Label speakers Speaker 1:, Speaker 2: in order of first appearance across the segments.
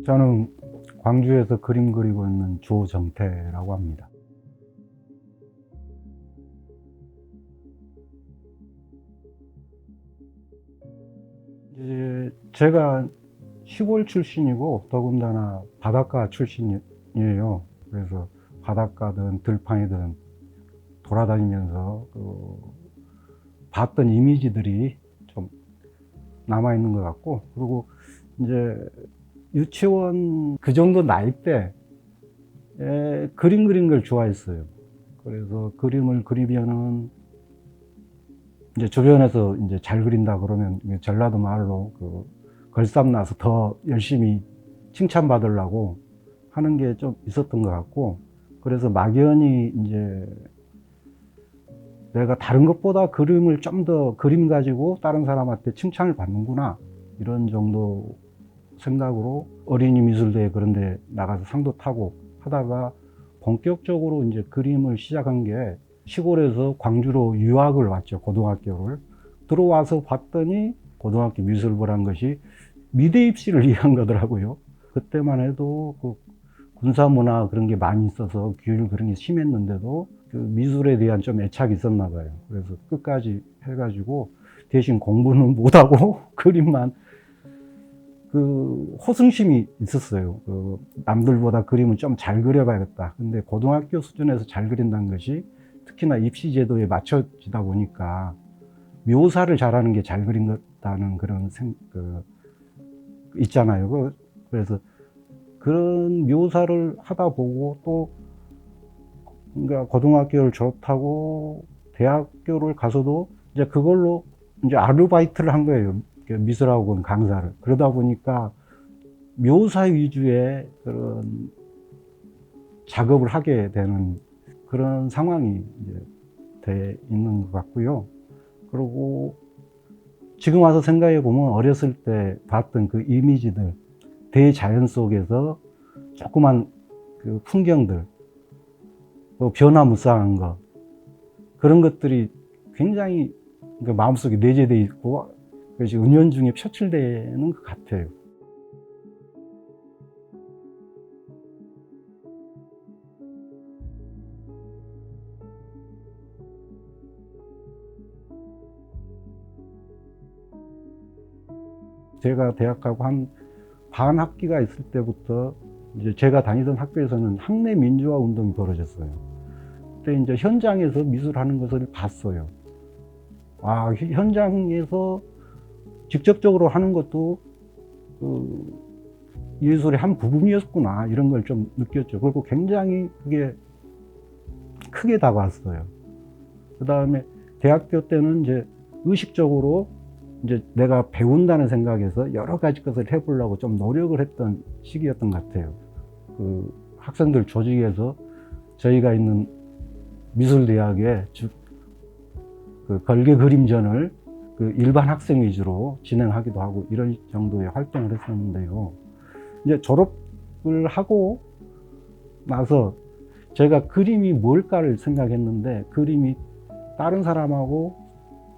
Speaker 1: 저는 광주에서 그림 그리고 있는 조정태라고 합니다. 이제 제가 시골 출신이고 더군다나 바닷가 출신이에요. 그래서 바닷가든 들판이든 돌아다니면서 봤던 이미지들이 좀 남아있는 것 같고, 그리고 이제 유치원 그 정도 나이 때 그림 그리는 걸 좋아했어요. 그래서 그림을 그리면은 이제 주변에서 이제 잘 그린다 그러면 전라도 말로 걸쌈나서 더 열심히 칭찬받으려고 하는 게 좀 있었던 것 같고, 그래서 막연히 이제 내가 다른 것보다 그림을 좀 더 그림 가지고 다른 사람한테 칭찬을 받는구나, 이런 정도 생각으로 어린이 미술대회 그런 데 나가서 상도 타고 하다가 본격적으로 이제 그림을 시작한 게 시골에서 광주로 유학을 왔죠. 고등학교를 들어와서 봤더니 고등학교 미술부란 것이 미대 입시를 위한 거더라고요. 그때만 해도 군사문화 그런 게 많이 있어서 규율 그런 게 심했는데도 그 미술에 대한 좀 애착이 있었나 봐요. 그래서 끝까지 해가지고 대신 공부는 못하고 그림만 호승심이 있었어요. 남들보다 그림을 좀 잘 그려봐야겠다. 근데 고등학교 수준에서 잘 그린다는 것이 특히나 입시 제도에 맞춰지다 보니까 묘사를 잘하는 게 잘 그린다는 그런 있잖아요. 그래서 그런 묘사를 하다 보고 또 그러니까 고등학교를 졸업하고 대학교를 가서도 이제 그걸로 이제 아르바이트를 한 거예요. 미술학원 강사를. 그러다 보니까 묘사 위주의 그런 작업을 하게 되는 그런 상황이 이제 돼 있는 것 같고요. 그리고 지금 와서 생각해 보면 어렸을 때 봤던 그 이미지들, 대자연 속에서 조그만 그 풍경들, 변화무쌍한 거, 그런 것들이 굉장히 마음속에 내재되어 있고 그것이 은연중에 표출되는 것 같아요. 제가 대학하고 한 반 학기가 있을 때부터 이제 제가 다니던 학교에서는 학내 민주화 운동이 벌어졌어요. 그때 이제 현장에서 미술하는 것을 봤어요. 아, 현장에서 직접적으로 하는 것도 예술의 한 부분이었구나, 이런 걸 좀 느꼈죠. 그리고 굉장히 그게 크게 다가왔어요. 그 다음에 대학교 때는 이제 의식적으로 이제 내가 배운다는 생각에서 여러 가지 것을 해보려고 좀 노력을 했던 시기였던 것 같아요. 학생들 조직에서 저희가 있는 미술대학에 걸개 그림전을 일반 학생 위주로 진행하기도 하고 이런 정도의 활동을 했었는데요. 이제 졸업을 하고 나서 제가 그림이 뭘까를 생각했는데, 그림이 다른 사람하고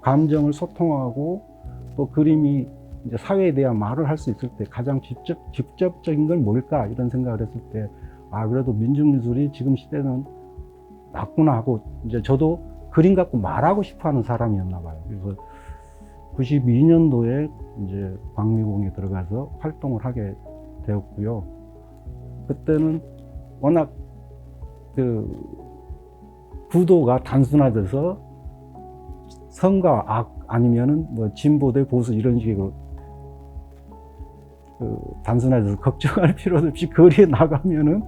Speaker 1: 감정을 소통하고 또 그림이 이제 사회에 대한 말을 할 수 있을 때 가장 직접적인 건 뭘까, 이런 생각을 했을 때, 아, 그래도 민중미술이 지금 시대는 맞구나 하고, 이제 저도 그림 갖고 말하고 싶어 하는 사람이었나 봐요. 그래서 92년도에 이제 광미공에 들어가서 활동을 하게 되었고요. 그때는 워낙 구도가 단순화돼서 선과 악 아니면은 뭐 진보 대 보수 이런 식으로 단순화돼서 걱정할 필요도 없이 거리에 나가면은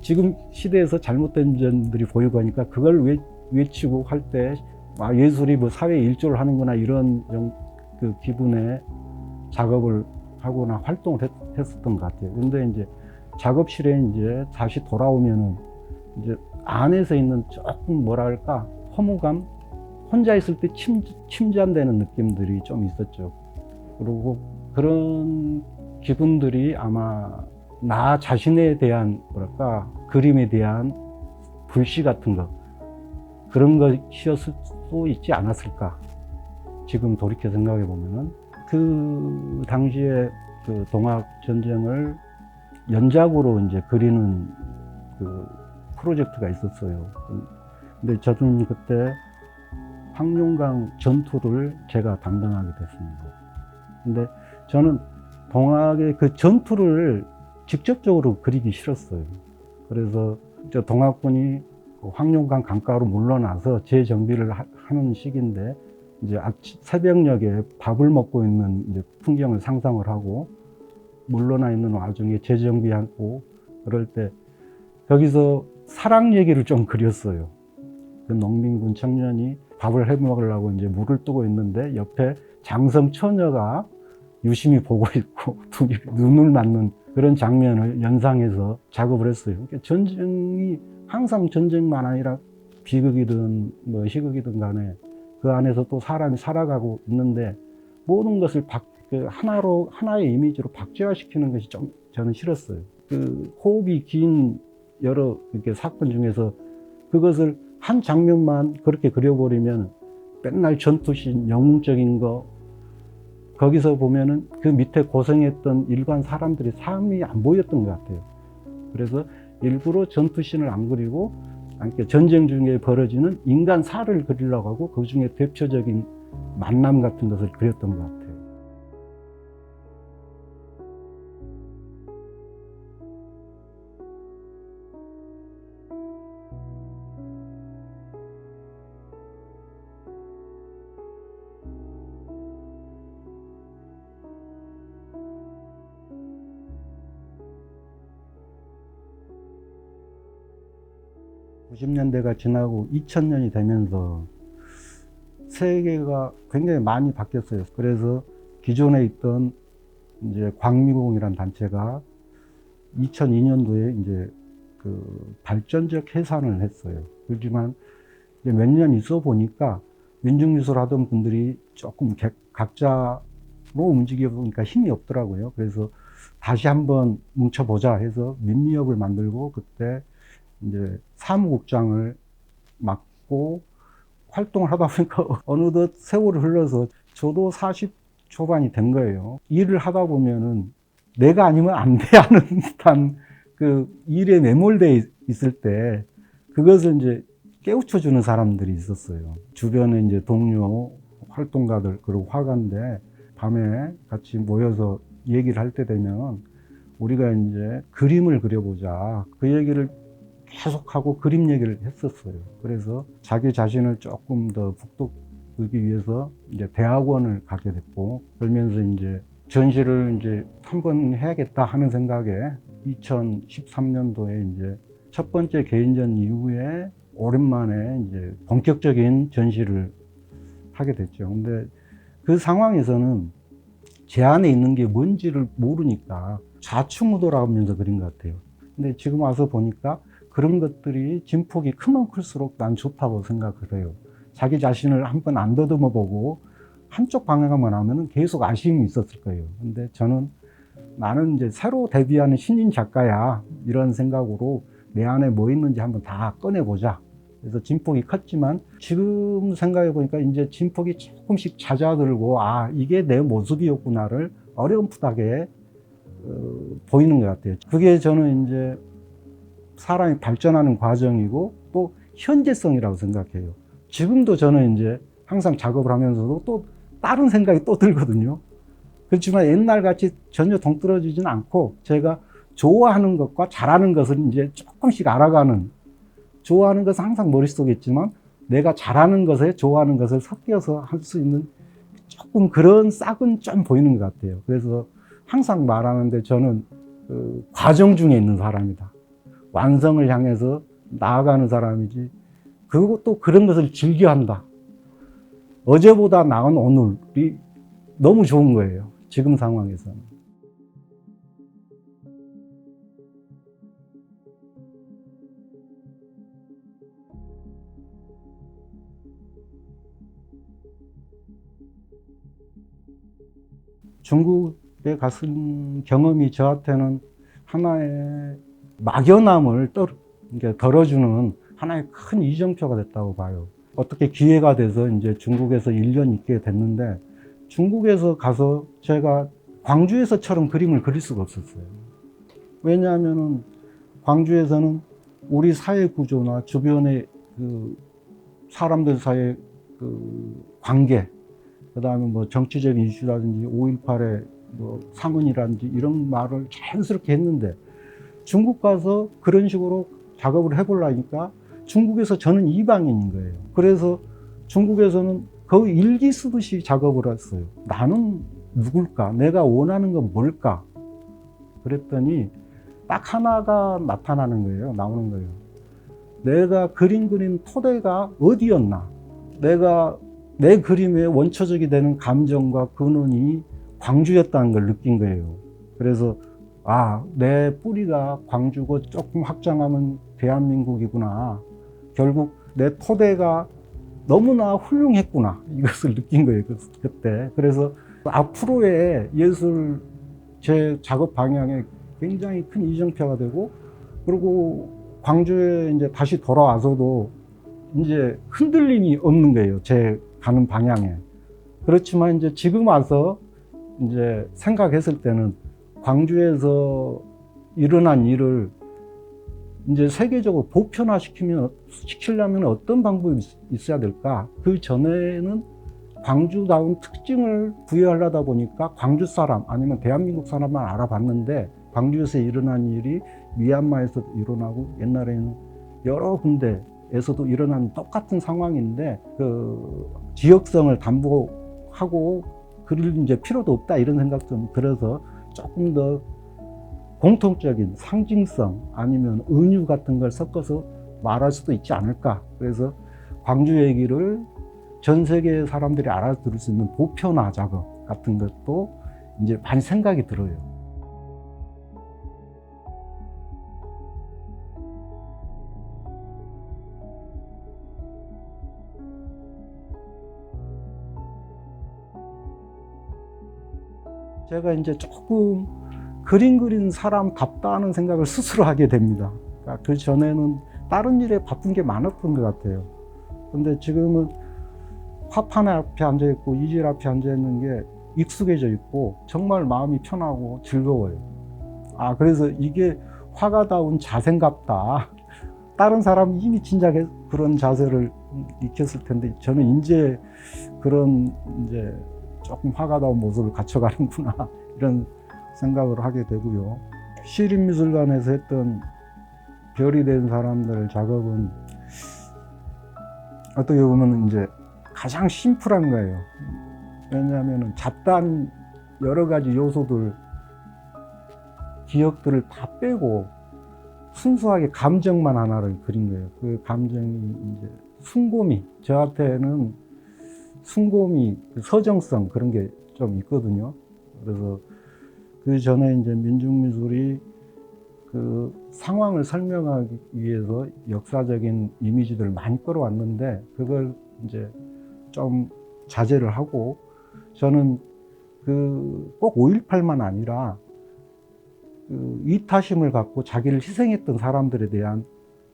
Speaker 1: 지금 시대에서 잘못된 점들이 보이고 하니까 그걸 외치고 할 때, 아, 예술이 뭐 사회 일조를 하는구나, 이런 기분의 작업을 하거나 활동을 했었던 것 같아요. 근데 이제 작업실에 이제 다시 돌아오면은 이제 안에서 있는 조금 뭐랄까 허무감, 혼자 있을 때 침잠되는 느낌들이 좀 있었죠. 그리고 그런 기분들이 아마 나 자신에 대한 뭐랄까 그림에 대한 불씨 같은 거, 그런 것이었을 수 있지 않았을까. 지금 돌이켜 생각해 보면은 그 당시에 동학 전쟁을 연작으로 이제 그리는 그 프로젝트가 있었어요. 근데 저는 그때 황룡강 전투를 제가 담당하게 됐습니다. 근데 저는 동학의 그 전투를 직접적으로 그리기 싫었어요. 그래서 저 동학군이 황룡강 강가로 물러나서 재정비를 하는 시기인데, 이제 새벽녘에 밥을 먹고 있는 이제 풍경을 상상을 하고 물러나 있는 와중에 재정비하고 그럴 때 거기서 사랑 얘기를 좀 그렸어요. 그 농민군 청년이 밥을 해 먹으려고 이제 물을 뜨고 있는데 옆에 장성 처녀가 유심히 보고 있고 둘이 눈을 맞는 그런 장면을 연상해서 작업을 했어요. 그러니까 전쟁이 항상 전쟁만 아니라 비극이든 뭐 희극이든 간에 그 안에서 또 사람이 살아가고 있는데 모든 것을 하나의 이미지로 박제화시키는 것이 좀 저는 싫었어요. 그 호흡이 긴 여러 이렇게 사건 중에서 그것을 한 장면만 그렇게 그려버리면 맨날 전투신 영웅적인 거, 거기서 보면은 그 밑에 고생했던 일반 사람들의 삶이 안 보였던 것 같아요. 그래서 일부러 전투신을 안 그리고 전쟁 중에 벌어지는 인간사를 그리려고 하고 그 중에 대표적인 만남 같은 것을 그렸던 것 같아요. 90년대가 지나고 2000년이 되면서 세계가 굉장히 많이 바뀌었어요. 그래서 기존에 있던 이제 광미공이라는 단체가 2002년도에 이제 그 발전적 해산을 했어요. 그렇지만 몇 년 있어 보니까 민중미술 하던 분들이 조금 각자로 움직여 보니까 힘이 없더라고요. 그래서 다시 한번 뭉쳐보자 해서 민미협을 만들고 그때 이제 사무국장을 맡고 활동을 하다 보니까 어느덧 세월이 흘러서 저도 40 초반이 된 거예요. 일을 하다 보면은 내가 아니면 안 돼 하는 듯한 그 일에 매몰돼 있을 때 그것을 이제 깨우쳐 주는 사람들이 있었어요. 주변에 이제 동료, 활동가들, 그리고 화가인데 밤에 같이 모여서 얘기를 할 때 되면 우리가 이제 그림을 그려보자. 그 얘기를 계속하고 그림 얘기를 했었어요. 그래서 자기 자신을 조금 더 북돋우기 위해서 이제 대학원을 가게 됐고, 그러면서 이제 전시를 이제 한번 해야겠다 하는 생각에 2013년도에 이제 첫 번째 개인전 이후에 오랜만에 이제 본격적인 전시를 하게 됐죠. 근데 그 상황에서는 제 안에 있는 게 뭔지를 모르니까 좌충우돌하면서 그린 것 같아요. 근데 지금 와서 보니까 그런 것들이 진폭이 크면 클수록 난 좋다고 생각을 해요. 자기 자신을 한번 안 더듬어 보고 한쪽 방향만 하면 계속 아쉬움이 있었을 거예요. 근데 저는 나는 이제 새로 데뷔하는 신인 작가야, 이런 생각으로 내 안에 뭐 있는지 한번 다 꺼내보자. 그래서 진폭이 컸지만 지금 생각해 보니까 이제 진폭이 조금씩 잦아들고, 아, 이게 내 모습이었구나를 어렴풋하게 보이는 것 같아요. 그게 저는 이제 사람이 발전하는 과정이고 또 현재성이라고 생각해요. 지금도 저는 이제 항상 작업을 하면서도 또 다른 생각이 또 들거든요. 그렇지만 옛날 같이 전혀 동떨어지지는 않고 제가 좋아하는 것과 잘하는 것을 이제 조금씩 알아가는, 좋아하는 것은 항상 머릿속에 있지만 내가 잘하는 것에 좋아하는 것을 섞여서 할 수 있는 조금 그런 싹은 좀 보이는 것 같아요. 그래서 항상 말하는데 저는 그 과정 중에 있는 사람이다. 완성을 향해서 나아가는 사람이지, 그리고 또 그런 것을 즐겨한다. 어제보다 나은 오늘이 너무 좋은 거예요. 지금 상황에서는. 중국에 갔은 경험이 저한테는 하나의 막연함을 덜어주는 하나의 큰 이정표가 됐다고 봐요. 어떻게 기회가 돼서 이제 중국에서 1년 있게 됐는데, 중국에서 가서 제가 광주에서처럼 그림을 그릴 수가 없었어요. 왜냐하면은 광주에서는 우리 사회 구조나 주변의 그 사람들 사이의 그 관계, 그 다음에 뭐 정치적인 이슈라든지 5.18의 뭐 상흔이라든지 이런 말을 자연스럽게 했는데, 중국 가서 그런 식으로 작업을 해보려니까 중국에서 저는 이방인인 거예요. 그래서 중국에서는 거의 일기 쓰듯이 작업을 했어요. 나는 누굴까? 내가 원하는 건 뭘까? 그랬더니 딱 하나가 나타나는 거예요. 나오는 거예요. 내가 그린 토대가 어디였나? 내가 내 그림의 원초적이 되는 감정과 근원이 광주였다는 걸 느낀 거예요. 그래서 내 뿌리가 광주고 조금 확장하면 대한민국이구나. 결국 내 토대가 너무나 훌륭했구나. 이것을 느낀 거예요. 그때. 그래서 앞으로의 예술 제 작업 방향에 굉장히 큰 이정표가 되고, 그리고 광주에 이제 다시 돌아와서도 이제 흔들림이 없는 거예요. 제 가는 방향에. 그렇지만 이제 지금 와서 이제 생각했을 때는 광주에서 일어난 일을 이제 세계적으로 시키려면 어떤 방법이 있어야 될까? 그 전에는 광주다운 특징을 부여하려다 보니까 광주 사람 아니면 대한민국 사람만 알아봤는데, 광주에서 일어난 일이 미얀마에서 일어나고 옛날에는 여러 군데에서도 일어나는 똑같은 상황인데, 그 지역성을 담보하고 그릴 이제 필요도 없다, 이런 생각 좀 들어서 조금 더 공통적인 상징성 아니면 은유 같은 걸 섞어서 말할 수도 있지 않을까. 그래서 광주 얘기를 전 세계 사람들이 알아들을 수 있는 보편화 작업 같은 것도 이제 많이 생각이 들어요. 제가 이제 조금 그림 그리는 사람답다 하는 생각을 스스로 하게 됩니다. 그러니까 그 전에는 다른 일에 바쁜 게 많았던 것 같아요. 근데 지금은 화판 앞에 앉아 있고 이질 앞에 앉아 있는 게 익숙해져 있고 정말 마음이 편하고 즐거워요. 그래서 이게 화가다운 자세인갑다. 다른 사람이 이미 진작 그런 자세를 익혔을 텐데, 저는 이제 그런 이제 조금 화가다운 모습을 갖춰가는구나, 이런 생각을 하게 되고요. 시립미술관에서 했던 별이 된 사람들 작업은 어떻게 보면 이제 가장 심플한 거예요. 왜냐하면 잡다한 여러 가지 요소들, 기억들을 다 빼고 순수하게 감정만 하나를 그린 거예요. 그 감정이 이제 숭고미, 저한테는 숭고미, 서정성, 그런 게 좀 있거든요. 그래서 그 전에 이제 민중미술이 그 상황을 설명하기 위해서 역사적인 이미지들을 많이 끌어왔는데, 그걸 이제 좀 자제를 하고, 저는 그 꼭 5.18만 아니라 그 이타심을 갖고 자기를 희생했던 사람들에 대한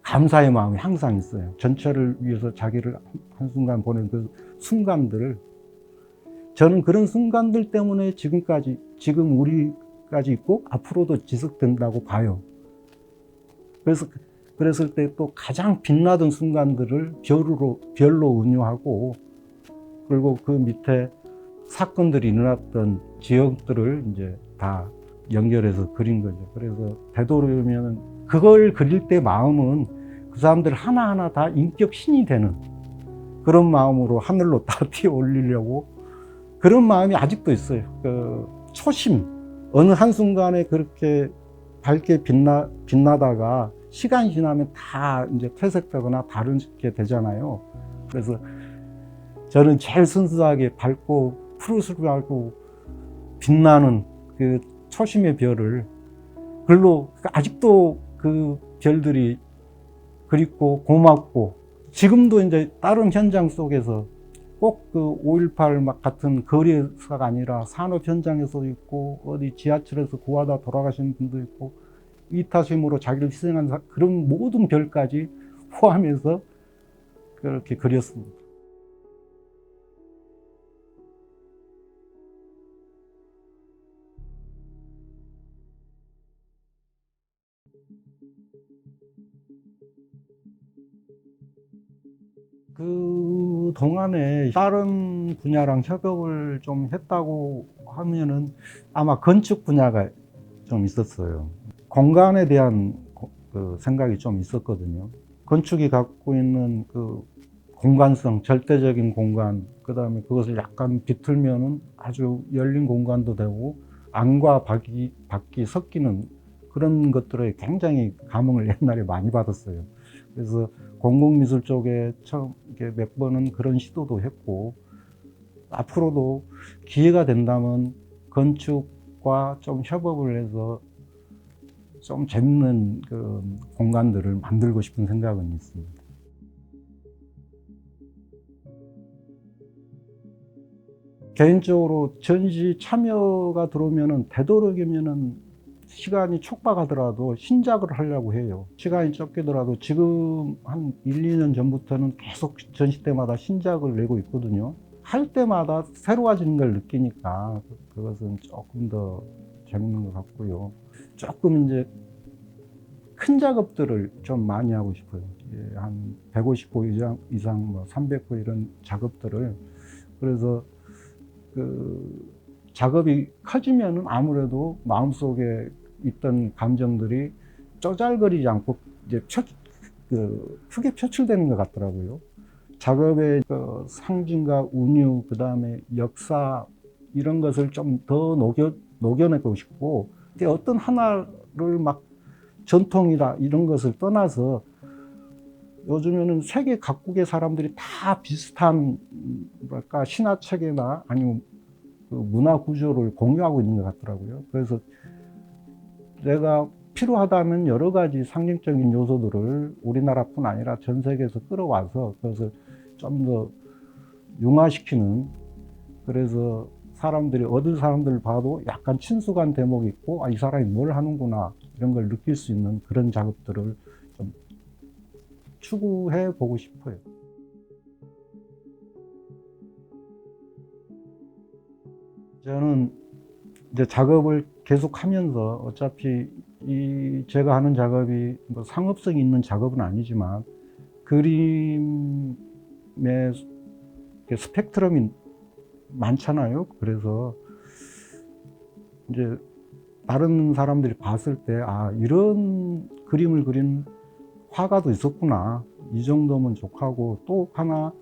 Speaker 1: 감사의 마음이 항상 있어요. 전체를 위해서 자기를 한순간 보낸 그 순간들을, 저는 그런 순간들 때문에 지금 우리까지 있고 앞으로도 지속된다고 봐요. 그랬을 때 또 가장 빛나던 순간들을 별로 은유하고, 그리고 그 밑에 사건들이 일어났던 지역들을 이제 다 연결해서 그린 거죠. 그래서 되도록이면 그걸 그릴 때 마음은 그 사람들 하나하나 다 인격 신이 되는 그런 마음으로 하늘로 다 띄어 올리려고, 그런 마음이 아직도 있어요. 그 초심, 어느 한순간에 그렇게 밝게 빛나다가 시간이 지나면 다 이제 퇴색되거나 다르게 되잖아요. 그래서 저는 제일 순수하게 밝고 푸르스름하고 빛나는 그 초심의 별을, 글로 아직도 그 별들이 그립고 고맙고, 지금도 이제 다른 현장 속에서 꼭 그 5.18 같은 거리에서가 아니라 산업 현장에서도 있고, 어디 지하철에서 구하다 돌아가신 분도 있고, 이타심으로 자기를 희생한 그런 모든 별까지 포함해서 그렇게 그렸습니다. 그 동안에 다른 분야랑 협업을 좀 했다고 하면은 아마 건축 분야가 좀 있었어요. 공간에 대한 그 생각이 좀 있었거든요. 건축이 갖고 있는 그 공간성, 절대적인 공간, 그 다음에 그것을 약간 비틀면은 아주 열린 공간도 되고, 안과 밖이 섞이는 그런 것들에 굉장히 감흥을 옛날에 많이 받았어요. 그래서 공공미술 쪽에 처음 이렇게 몇 번은 그런 시도도 했고, 앞으로도 기회가 된다면 건축과 좀 협업을 해서 좀 재밌는 그 공간들을 만들고 싶은 생각은 있습니다. 개인적으로 전시 참여가 들어오면은 되도록이면은 시간이 촉박하더라도 신작을 하려고 해요. 시간이 쫓기더라도 지금 한 1, 2년 전부터는 계속 전시 때마다 신작을 내고 있거든요. 할 때마다 새로워지는 걸 느끼니까 그것은 조금 더 재밌는 것 같고요. 조금 이제 큰 작업들을 좀 많이 하고 싶어요. 예, 한 150호 이상 뭐 300호 이런 작업들을. 그래서 그 작업이 커지면은 아무래도 마음속에 있던 감정들이 쪼잘거리지 않고 이제 크게 표출되는 것 같더라고요. 작업의 그 상징과 운유, 그 다음에 역사, 이런 것을 좀 더 녹여내고 싶고, 어떤 하나를 막 전통이다 이런 것을 떠나서 요즘에는 세계 각국의 사람들이 다 비슷한 뭐랄까 신화 체계나 아니면 그 문화 구조를 공유하고 있는 것 같더라고요. 그래서 내가 필요하다면 여러 가지 상징적인 요소들을 우리나라뿐 아니라 전 세계에서 끌어와서 그것을 좀 더 융화시키는, 그래서 사람들이 어느 사람들을 봐도 약간 친숙한 대목이 있고, 아, 이 사람이 뭘 하는구나 이런 걸 느낄 수 있는 그런 작업들을 좀 추구해 보고 싶어요. 저는 이제 작업을 계속 하면서 어차피 이 제가 하는 작업이 뭐 상업성이 있는 작업은 아니지만 그림의 스펙트럼이 많잖아요. 그래서 이제 다른 사람들이 봤을 때, 아, 이런 그림을 그린 화가도 있었구나. 이 정도면 족하고, 또 하나,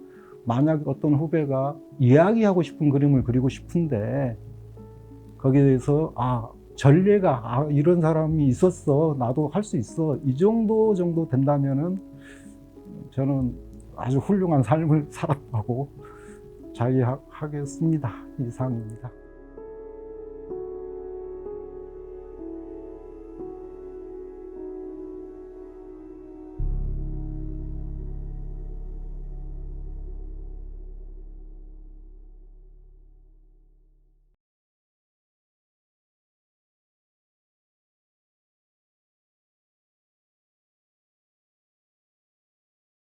Speaker 1: 만약 어떤 후배가 이야기하고 싶은 그림을 그리고 싶은데, 거기에 대해서, 아, 전례가, 아, 이런 사람이 있었어. 나도 할 수 있어. 이 정도 된다면은 저는 아주 훌륭한 삶을 살았다고 자기하겠습니다. 이상입니다.